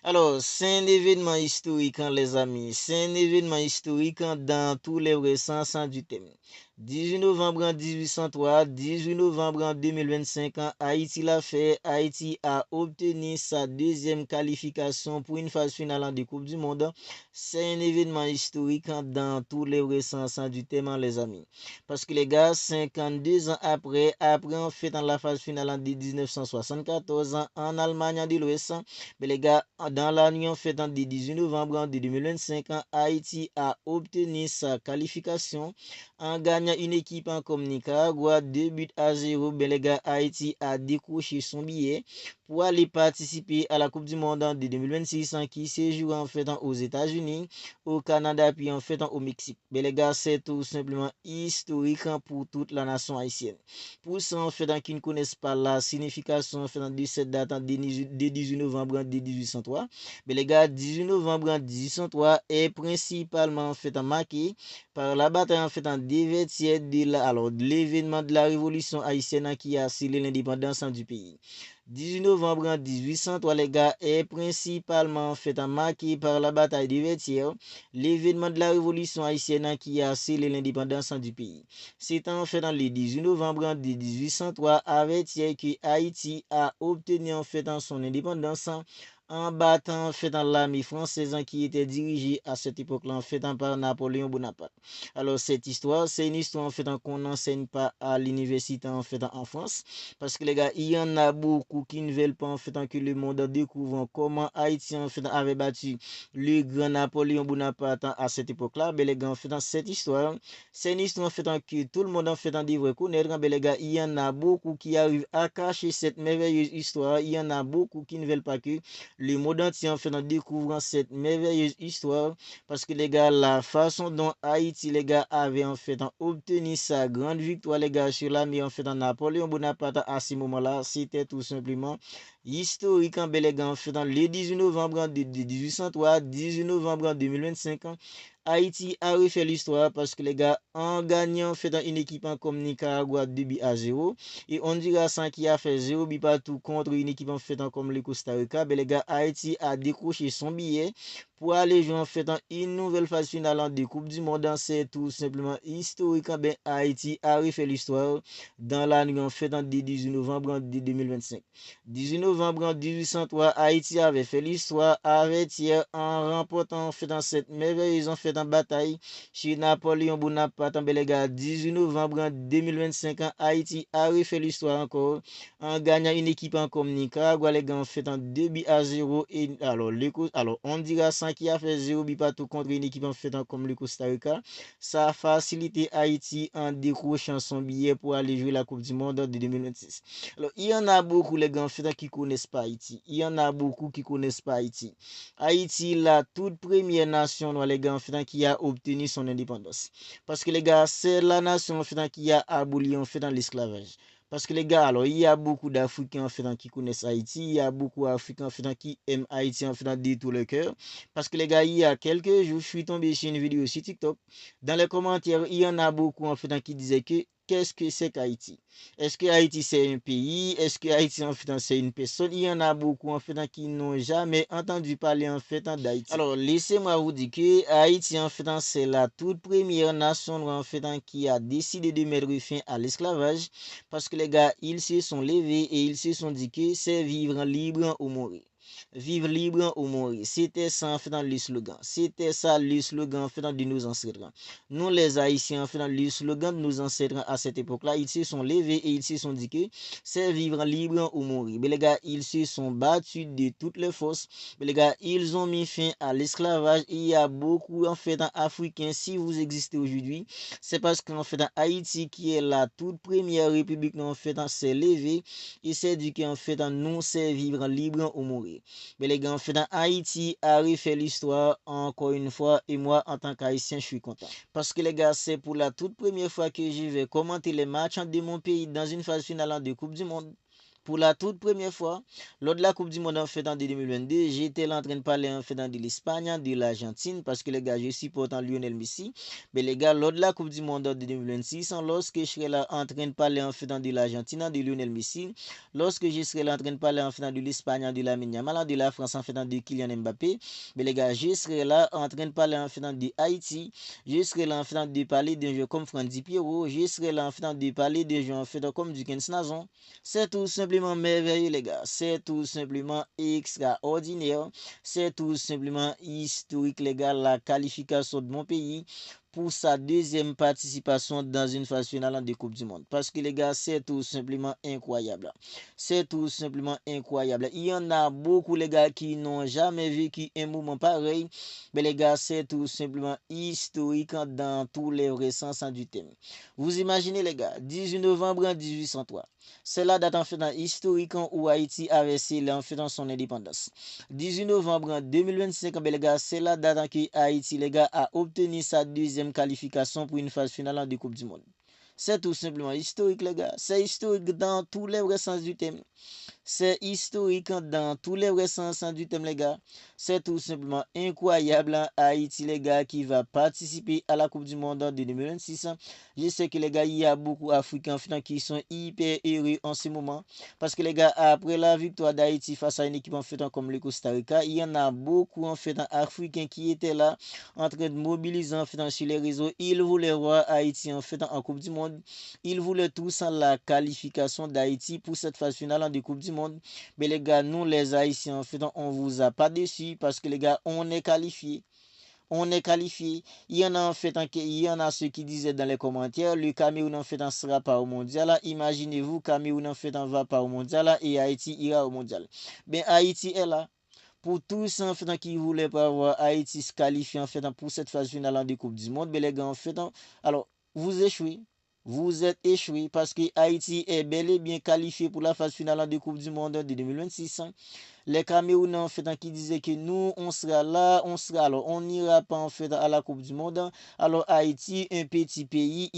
Alors, c'est un événement historique, hein, les amis. C'est un événement historique dans tous les vrais sens du thème. 18 novembre en 1803, 18 novembre en 2025, Haïti l'a fait. Haïti a obtenu sa deuxième qualification pour une phase finale de Coupe du Monde. C'est un événement historique dans tous les vrais sens du thème, les amis. Parce que les gars, 52 ans après en fait dans la phase finale de 1974 en Allemagne de l'Ouest, mais les gars, dans la nuit en fait du 18 novembre 2025, Haïti a obtenu sa qualification en gagnant une équipe comme Nicaragua 2 buts à 0. Mais les gars, Haïti a décroché son billet pour aller participer à la Coupe du Monde de 2026 qui se joue en fait aux États-Unis, au Canada puis en fait au Mexique. Mais les gars, c'est tout simplement historique pour toute la nation haïtienne. Pour ceux en fait qui ne connaissent pas la signification en fait de cette date de 18 novembre 1803, mais les gars, 18 novembre 1803 est principalement en fait marqué par la bataille en fait en dévertière de l'événement de la révolution haïtienne qui a scellé l'indépendance du pays. 18 novembre 1803, les gars, est principalement en fait marqué par la bataille de Vertières, l'événement de la révolution haïtienne qui a scellé l'indépendance du pays. C'est en fait dans le 18 novembre 1803 à Vertières que Haïti a obtenu en fait son indépendance en battant en fait dans l'armée française qui était dirigée à cette époque-là en fait par Napoléon Bonaparte. Alors cette histoire, c'est une histoire en fait qu'on n'enseigne pas à l'université en fait en France parce que les gars, il y en a beaucoup qui ne veulent pas en fait que le monde découvre comment Haïti en fait avait battu le grand Napoléon Bonaparte à cette époque-là. Mais les gars, en fait dans cette histoire, c'est une histoire en fait que tout le monde en fait devrait connaître. Mais les gars, il y en a beaucoup qui arrivent à cacher cette merveilleuse histoire. Il y en a beaucoup qui ne veulent pas que le monde entier en fait en découvrant cette merveilleuse histoire parce que les gars, la façon dont Haïti les gars avait en fait obtenu sa grande victoire les gars sur l'armée en fait en Napoléon Bonaparte à ce moment-là, c'était tout simplement historique en les gars en fait le 18 novembre de 1803, 18 novembre 2025. Haïti a refait l'histoire parce que les gars, en gagnant en fait une équipe comme Nicaragua 2 buts à 0, et on dira ça qui a fait 0 but partout contre une équipe en fait comme le Costa Rica, mais les gars, Haïti a décroché son billet pour aller jouer en fait une nouvelle phase finale de Coupe du Monde. C'est tout simplement historique. Ben, Haïti a refait l'histoire dans la nuit en fait du 18 novembre 2025. 18 novembre 1803, Haïti avait fait l'histoire avec hier en remportant en fait dans cette merveilleuse en fait en bataille chez Napoléon Bonaparte. Ben, les gars, 18 novembre 2025, Haïti a refait l'histoire encore en gagnant une équipe en comme Nicaragua, les gars, en fait en 2 buts à 0. Et alors on dira ça qui a fait 0 but partout contre une équipe en fait comme le Costa Rica. Ça a facilité Haïti en décrochant son billet pour aller jouer la Coupe du Monde de 2026. Alors, il y en a beaucoup, les gars, en fait, qui connaissent pas Haïti. Il y en a beaucoup qui connaissent pas Haïti. Haïti, la toute première nation, les gars, en fait, qui a obtenu son indépendance. Parce que, les gars, c'est la nation, en fait, qui a aboli, en fait, l'esclavage. Parce que les gars, alors, il y a beaucoup d'Africains en fait, qui connaissent Haïti. Il y a beaucoup d'Africains en fait, qui aiment Haïti en fait, de tout le cœur. Parce que les gars, il y a quelques jours, je suis tombé sur une vidéo sur TikTok. Dans les commentaires, il y en a beaucoup en fait, qui disaient que qu'est-ce que c'est qu'Haïti? Est-ce que Haïti c'est un pays? Est-ce que Haïti en fait c'est une personne? Il y en a beaucoup en fait qui n'ont jamais entendu parler en fait d'Haïti. Alors laissez-moi vous dire que Haïti en fait c'est la toute première nation en fait qui a décidé de mettre fin à l'esclavage parce que les gars ils se sont levés et ils se sont dit que c'est vivre libre ou mourir. Vivre libre ou mourir. C'était ça en fait dans le slogan. C'était ça le slogan en fait de nos ancêtres. Nous les Haïtiens en fait dans le slogan de nos ancêtres à cette époque-là, ils se sont levés et ils se sont dit que c'est vivre libre ou mourir. Mais les gars, ils se sont battus de toutes les forces. Mais les gars, ils ont mis fin à l'esclavage. Il y a beaucoup en fait d'Africains, si vous existez aujourd'hui, c'est parce qu'en fait Haïti qui est la toute première république en fait s'est levée et s'est dit qu'en fait nous c'est vivre libre ou mourir. Mais les gars, en fait Haïti a refait l'histoire encore une fois et moi en tant qu'Haïtien je suis content. Parce que les gars, c'est pour la toute première fois que je vais commenter les matchs de mon pays dans une phase finale de Coupe du Monde. Pour la toute première fois, lors de la Coupe du Monde en fait en 2022, j'étais là en train de parler en fait de l'Espagne, de l'Argentine, parce que les gars, je supporte Lionel Messi. Mais les gars, lors de la Coupe du Monde en 2026, lorsque je serai là en train de parler en fait de l'Argentine, de Lionel Messi, lorsque je serai là en train de parler en fait de l'Espagne, de Lamine Yamal, de la France en fait de Kylian Mbappé, mais les gars, je serai là en train de parler en fait de Haïti, je serai là en fait de parler d'un jeu comme Frandy Pierrot, je serai là en fait de parler d'un jeu en fait comme Dukens Nazon. C'est tout simplement merveilleux, les gars. C'est tout simplement extraordinaire. C'est tout simplement historique, les gars. La qualification de mon pays pour sa deuxième participation dans une phase finale de Coupe du Monde. Parce que les gars, c'est tout simplement incroyable. C'est tout simplement incroyable. Il y en a beaucoup, les gars, qui n'ont jamais vécu un moment pareil. Mais les gars, c'est tout simplement historique dans tous les vrais sens du thème. Vous imaginez, les gars, 18 novembre 1803. C'est la date en fait historique où Haïti avait scellé en fait son indépendance. 18 novembre 2025, les gars, c'est la date en que Haïti, les gars, a obtenu sa deuxième qualification pour une phase finale de Coupe du Monde. C'est tout simplement historique, les gars. C'est historique dans tous les vrais sens du thème. C'est historique dans tous les vrais sens du thème, les gars. C'est tout simplement incroyable. Haïti, les gars, qui va participer à la Coupe du Monde en 2026. Je sais que les gars, il y a beaucoup d'Africains qui sont hyper heureux en ce moment. Parce que les gars, après la victoire d'Haïti face à une équipe en fait comme le Costa Rica, il y en a beaucoup en fait Africains qui étaient là en train de mobiliser en fait sur les réseaux. Ils voulaient voir Haïti en fait en Coupe du Monde. Ils voulaient tous la qualification d'Haïti pour cette phase finale de Coupe du Monde. Mais les gars, nous les Haïtiens en fait, on vous a pas déçus parce que les gars, on est qualifiés. On est qualifié. Il y en a en fait, il y en a ceux qui disaient dans les commentaires, le Cameroun en fait ne sera pas au mondial. Imaginez-vous, Cameroun en fait ne va pas au mondial et Haïti ira au mondial. Ben Haïti est là. Pour tous en fait qui voulaient pas voir Haïti se qualifier en fait pour cette phase finale de Coupe du Monde, ben les gars en fait, alors vous échouez. Vous êtes échoués parce que Haïti est bel et bien qualifié pour la phase finale de Coupe du Monde de 2026. Les Camerounais en fait qui disaient que nous on sera là, alors on n'ira pas en fait à la Coupe du Monde. Alors Haïti, un petit pays,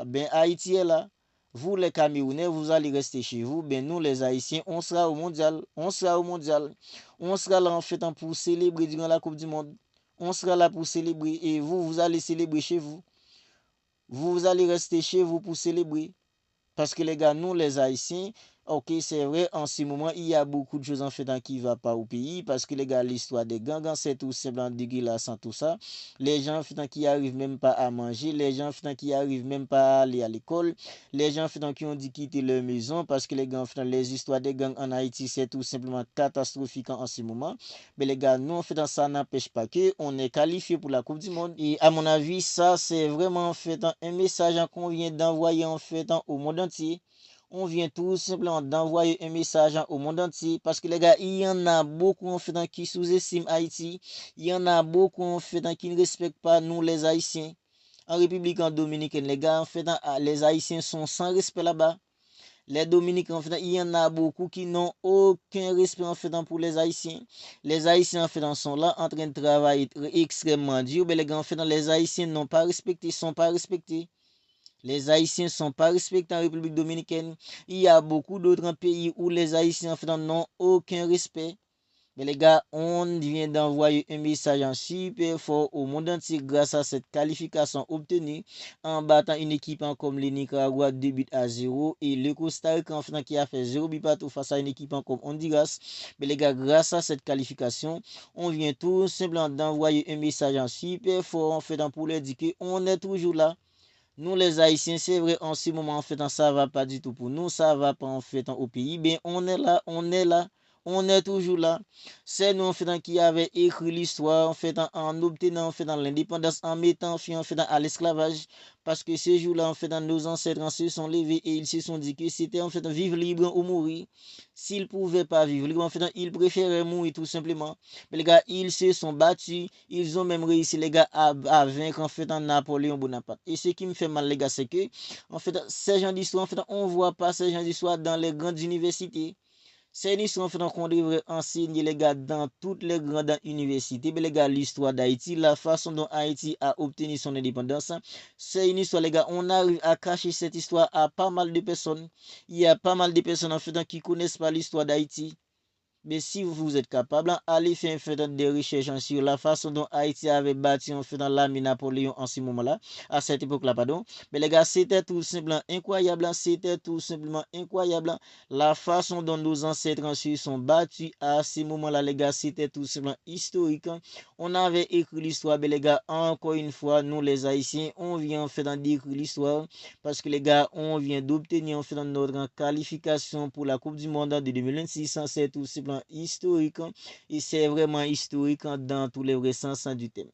ben Haïti est là. Vous les Camerounais, vous allez rester chez vous. Ben nous les Haïtiens, on sera au mondial. On sera au mondial. On sera là en fait pour célébrer durant la Coupe du Monde. On sera là pour célébrer et vous allez célébrer chez vous. Vous allez rester chez vous pour célébrer. Parce que les gars, nous les Haïtiens, ok, c'est vrai, en ce moment, il y a beaucoup de choses en fait qui ne vont pas au pays. Parce que les gars, l'histoire des gangs, c'est tout simplement dégueulasse sans tout ça. Les gens en fait qui arrivent même pas à manger, les gens en fait qui arrivent même pas à aller à l'école, les gens en fait qui ont dit quitter leur maison. Parce que les gars, en fait, les histoires des gangs en Haïti, c'est tout simplement catastrophique en ce moment. Mais les gars, nous en fait, ça n'empêche pas que on est qualifié pour la Coupe du Monde. Et à mon avis, ça, c'est vraiment en fait un message qu'on vient d'envoyer en fait au monde entier. On vient tout simplement d'envoyer un message au monde entier parce que les gars, il y en a beaucoup en fait qui sous-estiment Haïti. Il y en a beaucoup en fait qui ne respectent pas nous les Haïtiens. En République dominicaine, les gars, en fait, les Haïtiens sont sans respect là-bas. Les Dominicains, en fait, il y en a beaucoup qui n'ont aucun respect en fait pour les Haïtiens. Les Haïtiens en fait sont là en train de travailler extrêmement dur. Mais les gars, en fait, les Haïtiens n'ont pas respecté, sont pas respectés. Les Haïtiens ne sont pas respectés en République dominicaine. Il y a beaucoup d'autres pays où les Haïtiens en fait n'ont aucun respect. Mais les gars, on vient d'envoyer un message en super fort au monde entier grâce à cette qualification obtenue en battant une équipe comme le Nicaragua 2-0 et le Costa Rica qui a fait 0 but partout face à une équipe comme Honduras. Mais les gars, grâce à cette qualification, on vient tout simplement d'envoyer un message en super fort en fait pour leur dire qu'on est toujours là. Nous les Haïtiens, c'est vrai, en ce moment, en fait, ça va pas du tout pour nous, ça va pas en fait au pays, mais on est là, on est là, on est toujours là. C'est nous en fait qui avait écrit l'histoire en fait en obtenant en fait l'indépendance, en mettant fin en fait à l'esclavage, parce que ces jours-là en fait nos ancêtres se sont levés et ils se sont dit que c'était en fait vivre libre ou mourir. S'ils pouvaient pas vivre libre, en fait, ils préféraient mourir tout simplement. Mais les gars, ils se sont battus, ils ont même réussi les gars à vaincre en fait Napoléon Bonaparte. Et ce qui me fait mal les gars, c'est que en fait ces gens d'histoire, en fait, on voit pas ces gens d'histoire dans les grandes universités. C'est une histoire qu'on devrait enseigner les gars dans toutes les grandes universités. Mais les gars, l'histoire d'Haïti, la façon dont Haïti a obtenu son indépendance, c'est une histoire, les gars. On arrive à cacher cette histoire à pas mal de personnes. Il y a pas mal de personnes en fait qui connaissent pas l'histoire d'Haïti. Mais si vous êtes capable, allez faire des recherches sur la façon dont Haïti avait bâti en fait dans l'armée Napoléon en ce moment-là, à cette époque-là, pardon. Mais les gars, c'était tout simplement incroyable, c'était tout simplement incroyable. La façon dont nos ancêtres se sont battus à ce moment-là, les gars, c'était tout simplement historique. On avait écrit l'histoire, mais les gars, encore une fois, nous les Haïtiens, on vient en fait d'écrire l'histoire parce que les gars, on vient d'obtenir en fait notre qualification pour la Coupe du Monde de 2026. C'est tout simplement historique et c'est vraiment historique dans tous les vrais sens du thème.